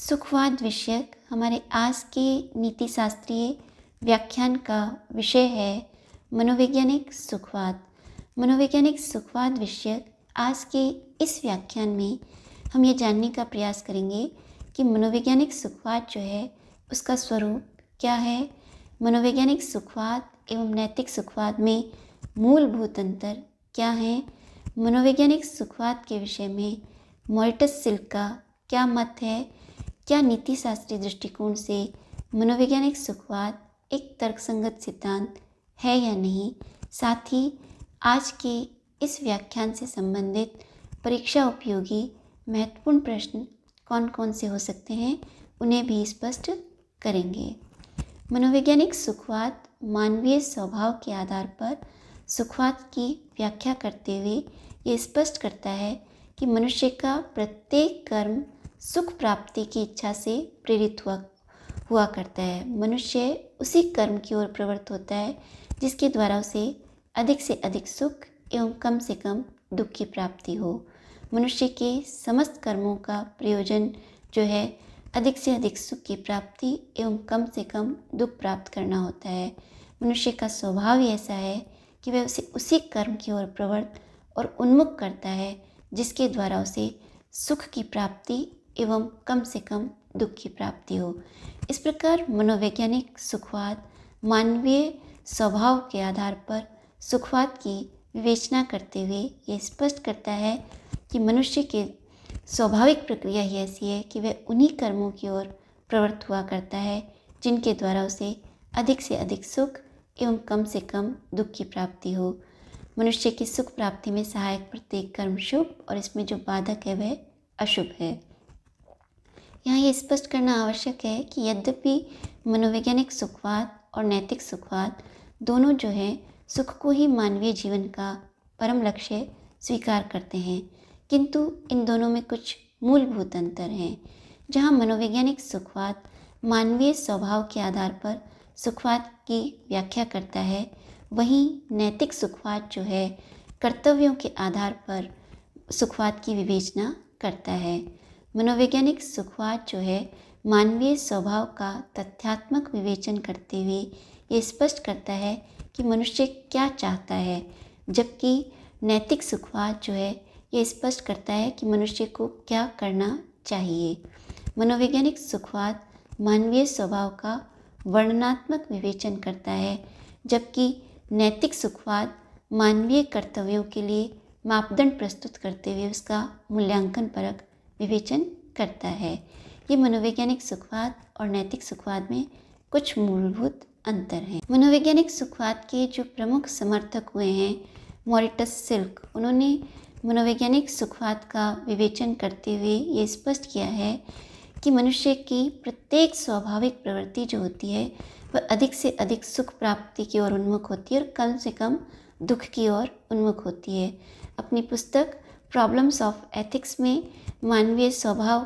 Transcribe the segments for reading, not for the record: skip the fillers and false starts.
सुखवाद विषयक हमारे आज के नीति शास्त्रीय व्याख्यान का विषय है मनोवैज्ञानिक सुखवाद। मनोवैज्ञानिक सुखवाद विषयक आज के इस व्याख्यान में हम ये जानने का प्रयास करेंगे कि मनोवैज्ञानिक सुखवाद जो है उसका स्वरूप क्या है, मनोवैज्ञानिक सुखवाद एवं नैतिक सुखवाद में मूलभूत अंतर क्या है, मनोवैज्ञानिक सुखवाद के विषय में मॉरिटस सिल्क का क्या मत है, क्या नीति शास्त्रीय दृष्टिकोण से मनोवैज्ञानिक सुखवाद एक तर्कसंगत सिद्धांत है या नहीं। साथ ही आज के इस व्याख्यान से संबंधित परीक्षा उपयोगी महत्वपूर्ण प्रश्न कौन कौन से हो सकते हैं उन्हें भी स्पष्ट करेंगे। मनोवैज्ञानिक सुखवाद मानवीय स्वभाव के आधार पर सुखवाद की व्याख्या करते हुए ये स्पष्ट करता है कि मनुष्य का प्रत्येक कर्म सुख प्राप्ति की इच्छा से प्रेरित हुआ करता है। मनुष्य उसी कर्म की ओर प्रवृत्त होता है जिसके द्वारा उसे अधिक से अधिक सुख एवं कम से कम दुख की प्राप्ति हो। मनुष्य के समस्त कर्मों का प्रयोजन जो है अधिक से अधिक सुख की प्राप्ति एवं कम से कम दुख प्राप्त करना होता है। मनुष्य का स्वभाव ही ऐसा है कि वह उसे उसी कर्म की ओर प्रवृत्त और उन्मुख करता है जिसके द्वारा उसे सुख की प्राप्ति एवं कम से कम दुख की प्राप्ति हो। इस प्रकार मनोवैज्ञानिक सुखवाद मानवीय स्वभाव के आधार पर सुखवाद की विवेचना करते हुए ये स्पष्ट करता है कि मनुष्य के स्वाभाविक प्रक्रिया ही ऐसी है कि वह उन्हीं कर्मों की ओर प्रवृत्त हुआ करता है जिनके द्वारा उसे अधिक से अधिक सुख एवं कम से कम दुख की प्राप्ति हो। मनुष्य की सुख प्राप्ति में सहायक प्रत्येक कर्म शुभ और इसमें जो बाधक है वह अशुभ है। यहाँ ये स्पष्ट करना आवश्यक है कि यद्यपि मनोवैज्ञानिक सुखवाद और नैतिक सुखवाद दोनों जो है सुख को ही मानवीय जीवन का परम लक्ष्य स्वीकार करते हैं, किंतु इन दोनों में कुछ मूलभूत अंतर हैं। जहाँ मनोवैज्ञानिक सुखवाद मानवीय स्वभाव के आधार पर सुखवाद की व्याख्या करता है, वहीं नैतिक सुखवाद जो है कर्तव्यों के आधार पर सुखवाद की विवेचना करता है। मनोवैज्ञानिक सुखवाद जो है मानवीय स्वभाव का तथ्यात्मक विवेचन करते हुए ये स्पष्ट करता है कि मनुष्य क्या चाहता है, जबकि नैतिक सुखवाद जो है ये स्पष्ट करता है कि मनुष्य को क्या करना चाहिए। मनोवैज्ञानिक सुखवाद मानवीय स्वभाव का वर्णनात्मक विवेचन करता है, जबकि नैतिक सुखवाद मानवीय कर्तव्यों के लिए मापदंड प्रस्तुत करते हुए उसका मूल्यांकन परक विवेचन करता है। ये मनोवैज्ञानिक सुखवाद और नैतिक सुखवाद में कुछ मूलभूत अंतर हैं। मनोवैज्ञानिक सुखवाद के जो प्रमुख समर्थक हुए हैं मॉरिटस सिल्क, उन्होंने मनोवैज्ञानिक सुखवाद का विवेचन करते हुए ये स्पष्ट किया है कि मनुष्य की प्रत्येक स्वाभाविक प्रवृत्ति जो होती है वह अधिक से अधिक सुख प्राप्ति की ओर उन्मुख होती है और कम से कम दुख की ओर उन्मुख होती है। अपनी पुस्तक प्रॉब्लम्स ऑफ एथिक्स में मानवीय स्वभाव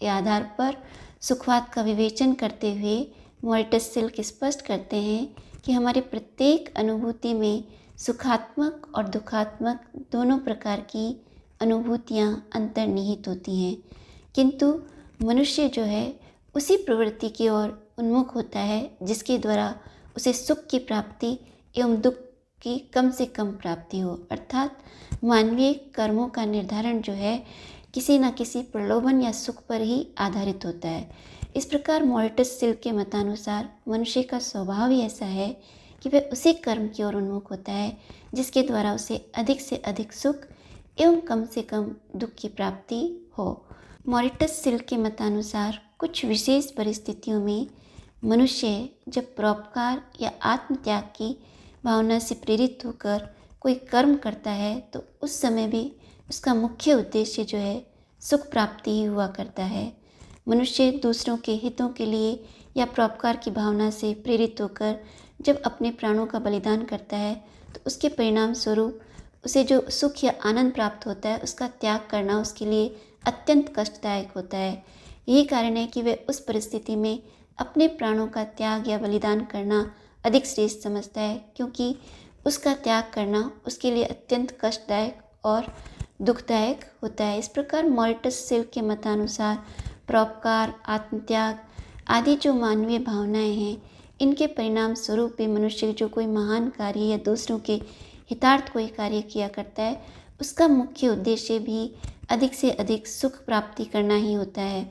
के आधार पर सुखवाद का विवेचन करते हुए मॉरिटस सिल्क स्पष्ट करते हैं कि हमारे प्रत्येक अनुभूति में सुखात्मक और दुखात्मक दोनों प्रकार की अनुभूतियाँ अंतर्निहित होती हैं, किंतु मनुष्य जो है उसी प्रवृत्ति की ओर उन्मुख होता है जिसके द्वारा उसे सुख की प्राप्ति एवं दुख की कम से कम प्राप्ति हो। अर्थात मानवीय कर्मों का निर्धारण जो है किसी न किसी प्रलोभन या सुख पर ही आधारित होता है। इस प्रकार मॉरिटस सिल्क के मतानुसार मनुष्य का स्वभाव ही ऐसा है कि वह उसी कर्म की ओर उन्मुख होता है जिसके द्वारा उसे अधिक से अधिक सुख एवं कम से कम दुख की प्राप्ति हो। मॉरिटस सिल्क के मतानुसार कुछ विशेष परिस्थितियों में मनुष्य जब परोपकार या आत्मत्याग की भावना से प्रेरित होकर कोई कर्म करता है तो उस समय भी उसका मुख्य उद्देश्य जो है सुख प्राप्ति ही हुआ करता है। मनुष्य दूसरों के हितों के लिए या परोपकार की भावना से प्रेरित होकर जब अपने प्राणों का बलिदान करता है तो उसके परिणाम स्वरूप उसे जो सुख या आनंद प्राप्त होता है उसका त्याग करना उसके लिए अत्यंत कष्टदायक होता है। यही कारण है कि वह उस परिस्थिति में अपने प्राणों का त्याग या बलिदान करना अधिक श्रेष्ठ समझता है, क्योंकि उसका त्याग करना उसके लिए अत्यंत कष्टदायक और दुखदायक होता है। इस प्रकार मॉरिटस सिल्क के मतानुसार परोपकार, आत्मत्याग आदि जो मानवीय भावनाएं हैं, इनके परिणाम स्वरूप भी मनुष्य जो कोई महान कार्य या दूसरों के हितार्थ कोई कार्य किया करता है, उसका मुख्य उद्देश्य भी अधिक से अधिक सुख प्राप्ति करना ही होता है।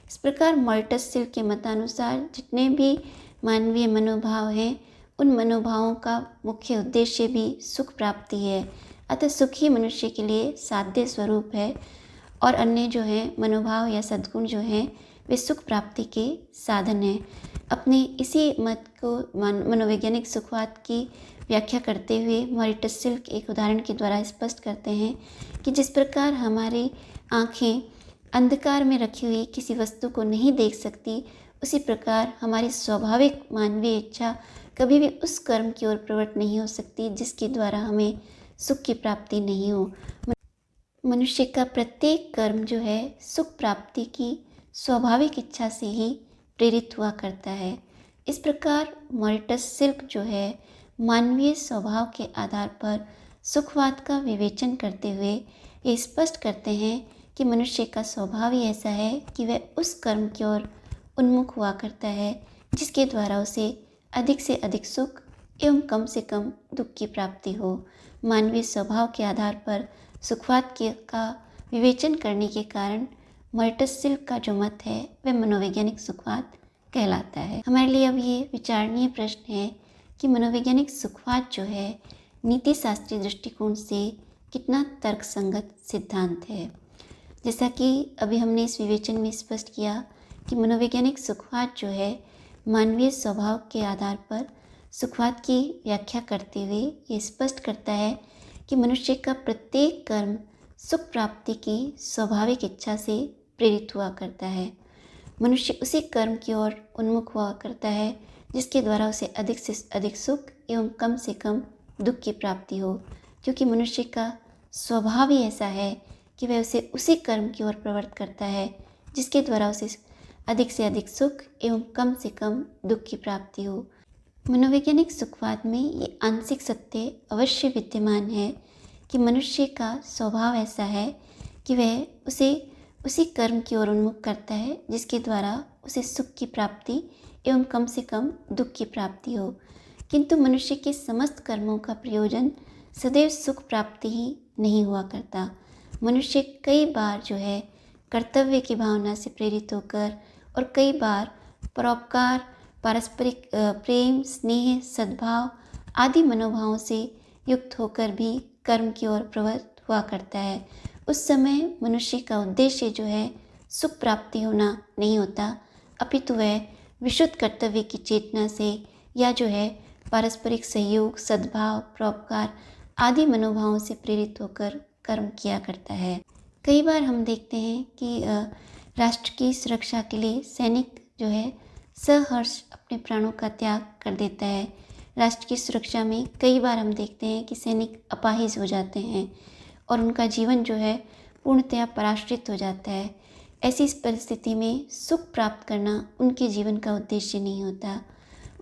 इस प्रकार मॉर्टस सिल्क के मतानुसार जितने भी मानवीय मनोभाव हैं, उन मनोभावों का मुख्य उद्देश्य भी सुख प्राप्ति है। अतः सुख ही मनुष्य के लिए साध्य स्वरूप है और अन्य जो है मनोभाव या सद्गुण जो हैं वे सुख प्राप्ति के साधन हैं। अपने इसी मत को मनोवैज्ञानिक सुखवाद की व्याख्या करते हुए मॉरिटस सिल्क एक उदाहरण के द्वारा स्पष्ट करते हैं कि जिस प्रकार हमारी आँखें अंधकार में रखी हुई किसी वस्तु को नहीं देख सकती, उसी प्रकार हमारी स्वाभाविक मानवीय इच्छा कभी भी उस कर्म की ओर प्रवृत्त नहीं हो सकती जिसके द्वारा हमें सुख की प्राप्ति नहीं हो। मनुष्य का प्रत्येक कर्म जो है सुख प्राप्ति की स्वाभाविक इच्छा से ही प्रेरित हुआ करता है। इस प्रकार मॉरिटस सिल्क जो है मानवीय स्वभाव के आधार पर सुखवाद का विवेचन करते हुए ये स्पष्ट करते हैं कि मनुष्य का स्वभाव ही ऐसा है कि वह उस कर्म की ओर उन्मुख हुआ करता है जिसके द्वारा उसे अधिक से अधिक सुख एवं कम से कम दुख की प्राप्ति हो। मानवीय स्वभाव के आधार पर सुखवाद का विवेचन करने के कारण मॉरिटस सिल्क का जो मत है वह मनोवैज्ञानिक सुखवाद कहलाता है। हमारे लिए अब ये विचारणीय प्रश्न है कि मनोवैज्ञानिक सुखवाद जो है नीति शास्त्रीय दृष्टिकोण से कितना तर्कसंगत सिद्धांत है। जैसा कि अभी हमने इस विवेचन में स्पष्ट किया कि मनोवैज्ञानिक सुखवाद जो है मानवीय स्वभाव के आधार पर सुखवाद की व्याख्या करते हुए ये स्पष्ट करता है कि मनुष्य का प्रत्येक कर्म सुख प्राप्ति की स्वाभाविक इच्छा से प्रेरित हुआ करता है। मनुष्य उसी कर्म की ओर उन्मुख हुआ करता है जिसके द्वारा उसे अधिक से अधिक सुख एवं कम से कम दुख की प्राप्ति हो, क्योंकि मनुष्य का स्वभाव ही ऐसा है कि वह उसे उसी कर्म की ओर प्रवृत्त करता है जिसके द्वारा उसे अधिक से अधिक सुख एवं कम से कम दुख की प्राप्ति हो। मनोवैज्ञानिक सुखवाद में ये आंशिक सत्य अवश्य विद्यमान है कि मनुष्य का स्वभाव ऐसा है कि वह उसे उसी कर्म की ओर उन्मुख करता है जिसके द्वारा उसे सुख की प्राप्ति एवं कम से कम दुख की प्राप्ति हो। किंतु मनुष्य के समस्त कर्मों का प्रयोजन सदैव सुख प्राप्ति ही नहीं हुआ करता। मनुष्य कई बार जो है कर्तव्य की भावना से प्रेरित होकर और कई बार परोपकार, पारस्परिक प्रेम, स्नेह, सद्भाव आदि मनोभावों से युक्त होकर भी कर्म की ओर प्रवृत्त हुआ करता है। उस समय मनुष्य का उद्देश्य जो है सुख प्राप्ति होना नहीं होता, अपितु वह विशुद्ध कर्तव्य की चेतना से या जो है पारस्परिक सहयोग, सद्भाव, परोपकार आदि मनोभावों से प्रेरित होकर कर्म किया करता है। कई बार हम देखते हैं कि राष्ट्र की सुरक्षा के लिए सैनिक जो है सहर्ष अपने प्राणों का त्याग कर देता है। राष्ट्र की सुरक्षा में कई बार हम देखते हैं कि सैनिक अपाहिज हो जाते हैं और उनका जीवन जो है पूर्णतया पराश्रित हो जाता है। ऐसी परिस्थिति में सुख प्राप्त करना उनके जीवन का उद्देश्य नहीं होता।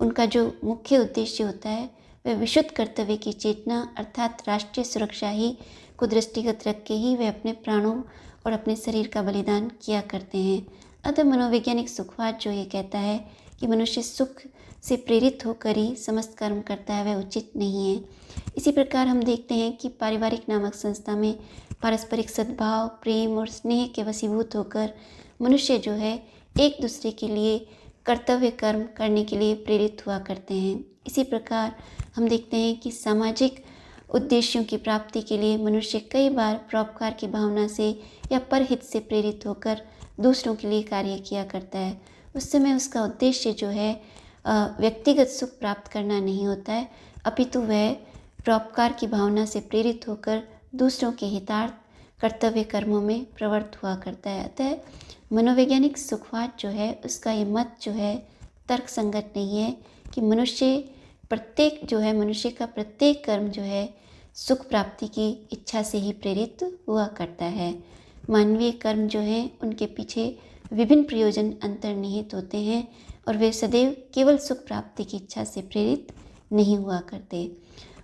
उनका जो मुख्य उद्देश्य होता है वह विशुद्ध कर्तव्य की चेतना अर्थात राष्ट्रीय सुरक्षा ही को दृष्टिगत रख के ही वे अपने प्राणों और अपने शरीर का बलिदान किया करते हैं। अतः मनोवैज्ञानिक सुखवाद जो ये कहता है कि मनुष्य सुख से प्रेरित होकर ही समस्त कर्म करता है, वह उचित नहीं है। इसी प्रकार हम देखते हैं कि पारिवारिक नामक संस्था में पारस्परिक सद्भाव, प्रेम और स्नेह के वशीभूत होकर मनुष्य जो है एक दूसरे के लिए कर्तव्य कर्म करने के लिए प्रेरित हुआ करते हैं। इसी प्रकार हम देखते हैं कि सामाजिक उद्देश्यों की प्राप्ति के लिए मनुष्य कई बार परोपकार की भावना से या परहित से प्रेरित होकर दूसरों के लिए कार्य किया करता है। उस समय उसका उद्देश्य जो है व्यक्तिगत सुख प्राप्त करना नहीं होता है, अपितु वह परोपकार की भावना से प्रेरित होकर दूसरों के हितार्थ कर्तव्य कर्मों में प्रवृत्त हुआ करता है। अतः मनोवैज्ञानिक सुखवाद जो है उसका ये मत जो है तर्कसंगत नहीं है कि मनुष्य का प्रत्येक कर्म जो है सुख प्राप्ति की इच्छा से ही प्रेरित हुआ करता है। मानवीय कर्म जो हैं उनके पीछे विभिन्न प्रयोजन अंतर्निहित होते हैं और वे सदैव केवल सुख प्राप्ति की इच्छा से प्रेरित नहीं हुआ करते।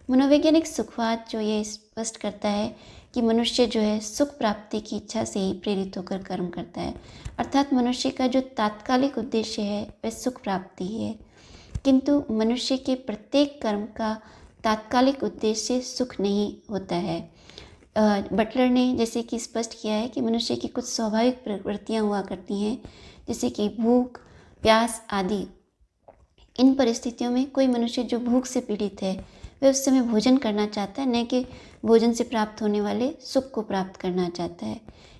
मनोवैज्ञानिक सुखवाद जो ये स्पष्ट करता है कि मनुष्य जो है सुख प्राप्ति की इच्छा से ही प्रेरित होकर कर्म करता है, अर्थात मनुष्य का जो तात्कालिक उद्देश्य है वह सुख प्राप्ति ही है। किंतु मनुष्य के प्रत्येक कर्म का तात्कालिक उद्देश्य सुख नहीं होता है। बटलर ने जैसे कि स्पष्ट किया है कि मनुष्य की कुछ स्वाभाविक प्रवृत्तियाँ हुआ करती हैं, जैसे कि भूख, प्यास आदि। इन परिस्थितियों में कोई मनुष्य जो भूख से पीड़ित है वह उस समय भोजन करना चाहता है, न कि भोजन से प्राप्त होने वाले सुख को प्राप्त करना चाहता है।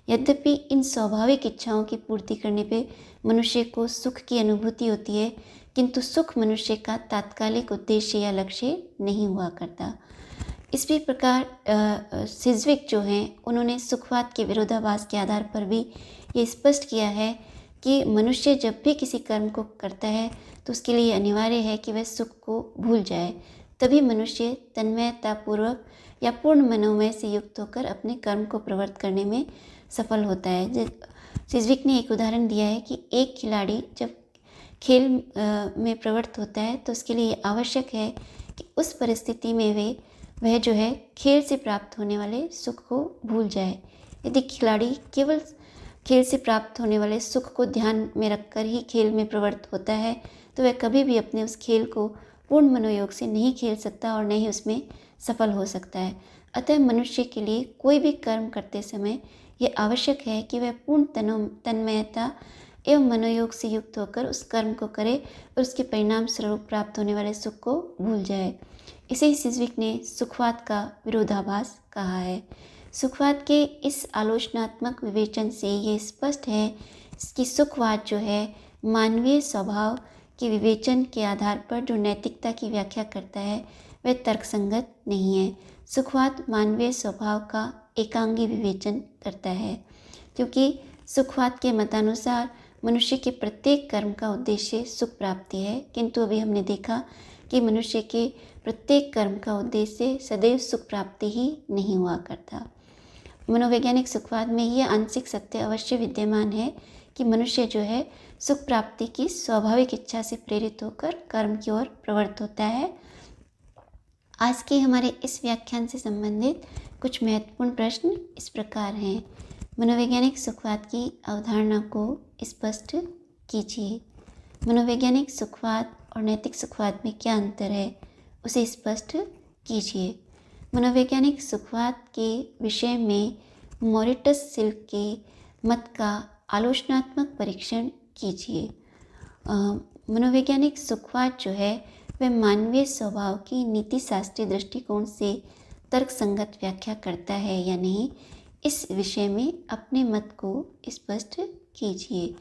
यद्यपि इन स्वाभाविक इच्छाओं की पूर्ति करने पे मनुष्य को सुख की अनुभूति होती है, किंतु सुख मनुष्य का तात्कालिक उद्देश्य या लक्ष्य नहीं हुआ करता। इसी प्रकार सिज्विक जो हैं उन्होंने सुखवाद के विरोधाभास के आधार पर भी ये स्पष्ट किया है कि मनुष्य जब भी किसी कर्म को करता है तो उसके लिए अनिवार्य है कि वह सुख को भूल जाए, तभी मनुष्य तन्मयतापूर्वक या पूर्ण मनोमय से युक्त होकर अपने कर्म को प्रवृत्त करने में सफल होता है। सिज्विक ने एक उदाहरण दिया है कि एक खिलाड़ी जब खेल में प्रवृत्त होता है तो उसके लिए आवश्यक है कि उस परिस्थिति में वह जो है खेल से प्राप्त होने वाले सुख को भूल जाए। यदि खिलाड़ी केवल खेल से प्राप्त होने वाले सुख को ध्यान में रखकर ही खेल में प्रवृत्त होता है तो वह कभी भी अपने उस खेल को पूर्ण मनोयोग से नहीं खेल सकता और न ही उसमें सफल हो सकता है। अतः मनुष्य के लिए कोई भी कर्म करते समय यह आवश्यक है कि वह पूर्ण तन्मयता एवं मनोयोग से युक्त होकर उस कर्म को करे और उसके परिणाम स्वरूप प्राप्त होने वाले सुख को भूल जाए। इसे ही सिज्विक ने सुखवाद का विरोधाभास कहा है। सुखवाद के इस आलोचनात्मक विवेचन से ये स्पष्ट है कि सुखवाद जो है मानवीय स्वभाव के विवेचन के आधार पर जो नैतिकता की व्याख्या करता है वह तर्कसंगत नहीं है। सुखवाद मानवीय स्वभाव का एकांगी विवेचन करता है, क्योंकि सुखवाद के मतानुसार मनुष्य के प्रत्येक कर्म का उद्देश्य सुख प्राप्ति है, किंतु अभी हमने देखा कि मनुष्य के प्रत्येक कर्म का उद्देश्य सदैव सुख प्राप्ति ही नहीं हुआ करता। मनोवैज्ञानिक सुखवाद में यह आंशिक सत्य अवश्य विद्यमान है कि मनुष्य जो है सुख प्राप्ति की स्वाभाविक इच्छा से प्रेरित होकर कर्म की ओर प्रवृत्त होता है। आज के हमारे इस व्याख्यान से संबंधित कुछ महत्वपूर्ण प्रश्न इस प्रकार हैं। मनोवैज्ञानिक सुखवाद की अवधारणा को स्पष्ट कीजिए। मनोवैज्ञानिक सुखवाद और नैतिक सुखवाद में क्या अंतर है उसे स्पष्ट कीजिए। मनोवैज्ञानिक सुखवाद के विषय में मॉरिटस सिल्क के मत का आलोचनात्मक परीक्षण कीजिए। मनोवैज्ञानिक सुखवाद जो है वह मानवीय स्वभाव की नीति शास्त्रीय दृष्टिकोण से तर्कसंगत व्याख्या करता है या नहीं, इस विषय में अपने मत को स्पष्ट कीजिए।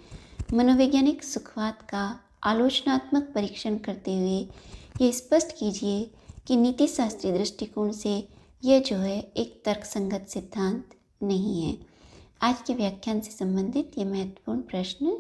मनोवैज्ञानिक सुखवाद का आलोचनात्मक परीक्षण करते हुए ये स्पष्ट कीजिए कि नीति शास्त्रीय दृष्टिकोण से यह जो है एक तर्कसंगत सिद्धांत नहीं है। आज के व्याख्यान से संबंधित ये महत्वपूर्ण प्रश्न